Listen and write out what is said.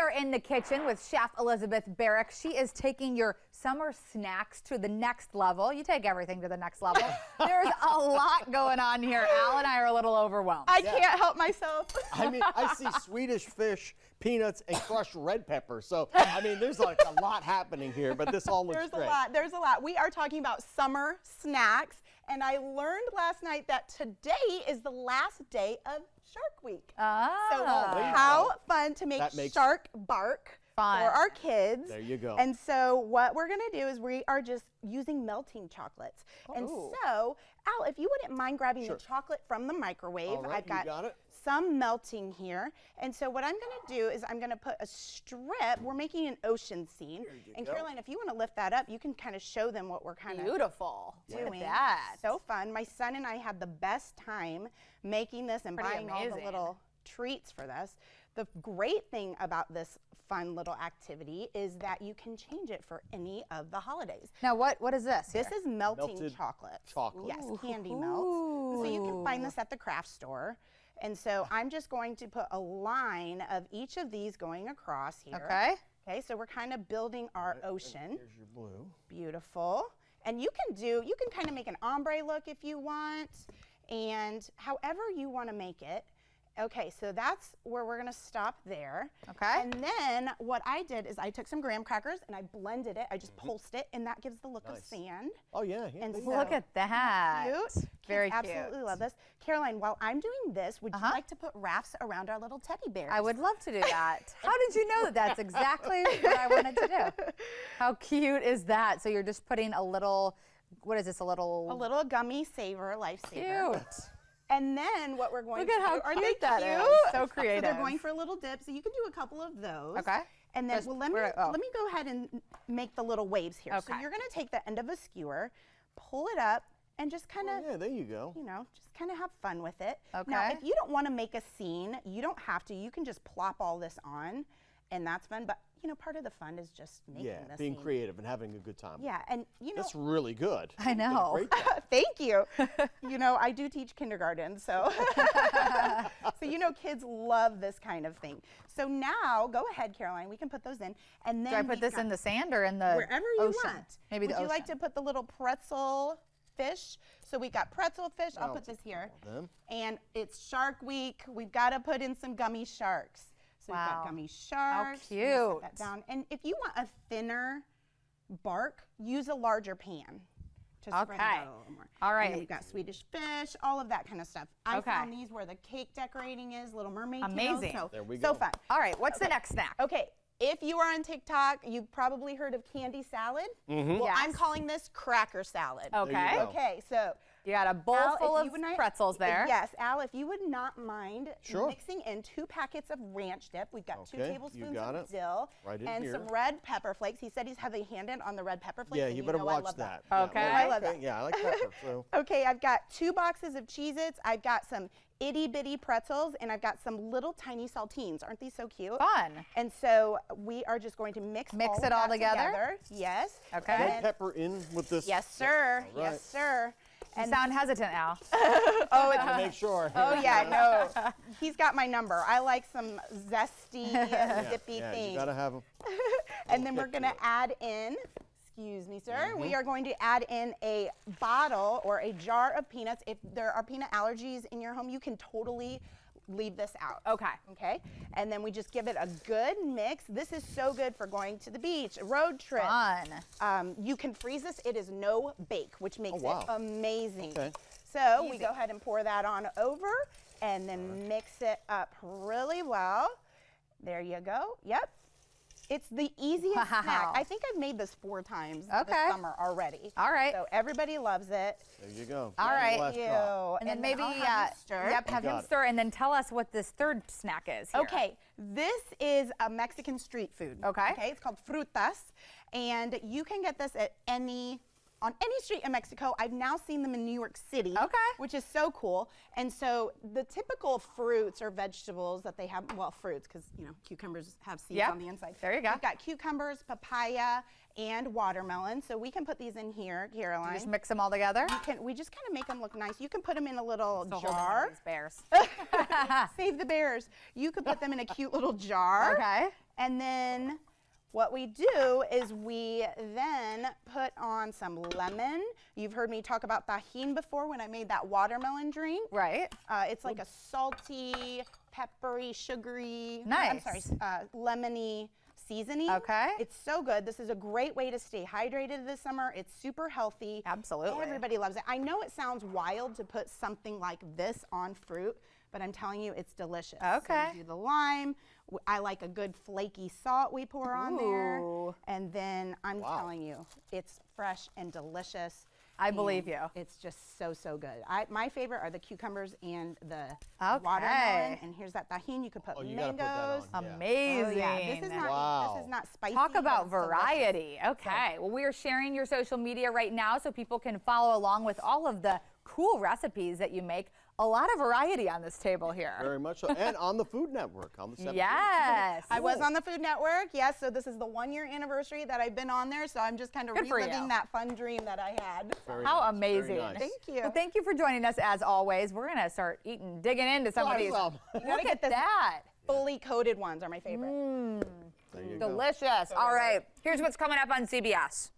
are in the kitchen with Chef Elizabeth Barrick. She is taking your summer snacks to the next level. You take everything to the next level. There's a lot going on here. Al and I are a little overwhelmed. I can't help myself. I mean, I see Swedish fish, peanuts, and crushed red pepper. So, I mean, there's like a lot happening here, but this all looks great. There's a lot. We are talking about summer snacks, and I learned last night that today is the last day of Shark Week. So how fun to make shark bark for our kids. There you go. And so what we're going to do is we are just using melting chocolates. And so, Al, if you wouldn't mind grabbing the chocolate from the microwave. All right, I've got some melting here. And so what I'm going to do is I'm going to put a strip. We're making an ocean scene. And Caroline, if you want to lift that up, you can kind of show them what we're kind of doing. Look at that. So fun. My son and I had the best time making this and buying all the little treats for this. The great thing about this fun little activity is that you can change it for any of the holidays. Now, what is this? This is melted chocolate. Yes, candy melts. So you can find this at the craft store. And so I'm just going to put a line of each of these going across here. Okay, so we're kind of building our ocean. Here's your blue. Beautiful. And you can kind of make an ombre look if you want, and however you want to make it. Okay, so that's where we're going to stop there. Okay. And then what I did is I took some graham crackers and I blended it. I just pulsed it, and that gives the look of sand. Oh, yeah. And so, look at that. Cute. Very Kids cute. absolutely love this. Caroline, while I'm doing this, would you like to put rafts around our little teddy bears? I would love to do that. How did you know that that's exactly what I wanted to do? How cute is that? So you're just putting a little, what is this, a little gummy saver, lifesaver. Cute. And then what we're going Look to at do, how are cute they that cute? is. So creative. So they're going for a little dip, so you can do a couple of those. Okay. And then, well, let me go ahead and make the little waves here. Okay. So you're going to take the end of a skewer, pull it up, and just kind of, yeah, there you go. You know, just kind of have fun with it. Okay. Now, if you don't want to make a scene, you don't have to. You can just plop all this on, and that's fun. But you know, part of the fun is just making this being scene. creative and having a good time. Yeah, and you know, that's really good. I know. Great job. Thank you. You know, I do teach kindergarten, so so you know, kids love this kind of thing. So now, go ahead, Caroline. We can put those in, and then do I put this in the sand or in the wherever you ocean? want? Maybe the ocean. Would you like to put the little pretzel fish? So we got pretzel fish. I'll put this here. And it's Shark Week. We've got to put in some gummy sharks. So we've got gummy sharks. How cute. Set that down. And if you want a thinner bark, use a larger pan to spread it out a little more. All right. And then we've got Swedish fish, all of that kind of stuff. I found these where the cake decorating is, Little Mermaid. Amazing. So, there we go. So fun. All right, what's the next snack? Okay. If you are on TikTok, you've probably heard of candy salad. Well, I'm calling this cracker salad. Okay. Okay, so you got a bowl full of pretzels there. Yes, Al, if you would not mind mixing in 2 packets of ranch dip. We've got 2 tablespoons of dill and some red pepper flakes. He said he's heavy-handed on the red pepper flakes. Yeah, you better watch that. Okay. Yeah, I love that. Yeah, I like pepper. So. Okay, I've got 2 boxes of Cheez-Its. I've got some itty-bitty pretzels, and I've got some little tiny saltines. Aren't these so cute? Fun. And so we are just going to mix it all together. Yes. Okay. Red pepper in with this. Yes, sir. All right. Yes, sir. You sound hesitant, Al. Oh, to make sure. Oh yeah, no. He's got my number. I like some zesty, zippy things. You gotta have them. And then we're gonna add in. Excuse me, sir. We are going to add in a bottle or a jar of peanuts. If there are peanut allergies in your home, you can totally leave this out. Okay. And then we just give it a good mix. This is so good for going to the beach, a road trip. Fun. You can freeze this. It is no bake, which makes it amazing. Okay. So we go ahead and pour that on over and then mix it up really well. There you go. Yep. It's the easiest snack. I think I've made this 4 times this summer already. All right. So everybody loves it. There you go. All right. And then maybe have him stir, and then tell us what this third snack is here. Okay, this is a Mexican street food. Okay, it's called frutas, and you can get this at on any street in Mexico. I've now seen them in New York City, which is so cool. And so the typical fruits or vegetables that they have, well, fruits, because you know cucumbers have seeds on the inside. There you go. We've got cucumbers, papaya, and watermelon. So we can put these in here, Caroline. Just mix them all together. We just kind of make them look nice. You can put them in a little jar. These bears. Save the bears. You could put them in a cute little jar. Okay. And then what we do is we then put on some lemon. You've heard me talk about tahini before when I made that watermelon drink. Right. It's like a salty, peppery, sugary, Nice. I'm sorry, lemony seasoning. Okay. It's so good. This is a great way to stay hydrated this summer. It's super healthy. Absolutely. Everybody loves it. I know it sounds wild to put something like this on fruit, but I'm telling you, it's delicious. Okay. So we do the lime. I like a good flaky salt we pour on there. Ooh. And then I'm Wow. telling you, it's fresh and delicious. I believe and you. It's just so, so good. My favorite are the cucumbers and the Okay. watermelon. And here's that tahini. You could put Oh, you gotta mangoes. put that on. Yeah. Amazing. Oh, yeah. This is not Wow. this is not spicy. Talk but about it's delicious. variety. Okay. Well, we are sharing your social media right now so people can follow along with all of the cool recipes that you make. A lot of variety on this table here. Very much so. And on the Food Network on the 17th. Yes. I was on the Food Network, yes. So this is the 1-year anniversary that I've been on there. So I'm just kind of Good for reliving you. that fun dream that I had. Very How nice, very amazing. nice. Thank you. Well, thank you for joining us as always. We're going to start digging into some of these. Awesome. gotta Look get at this- that. Fully coated ones are my favorite. There you go. Delicious. All right. Here's what's coming up on CBS.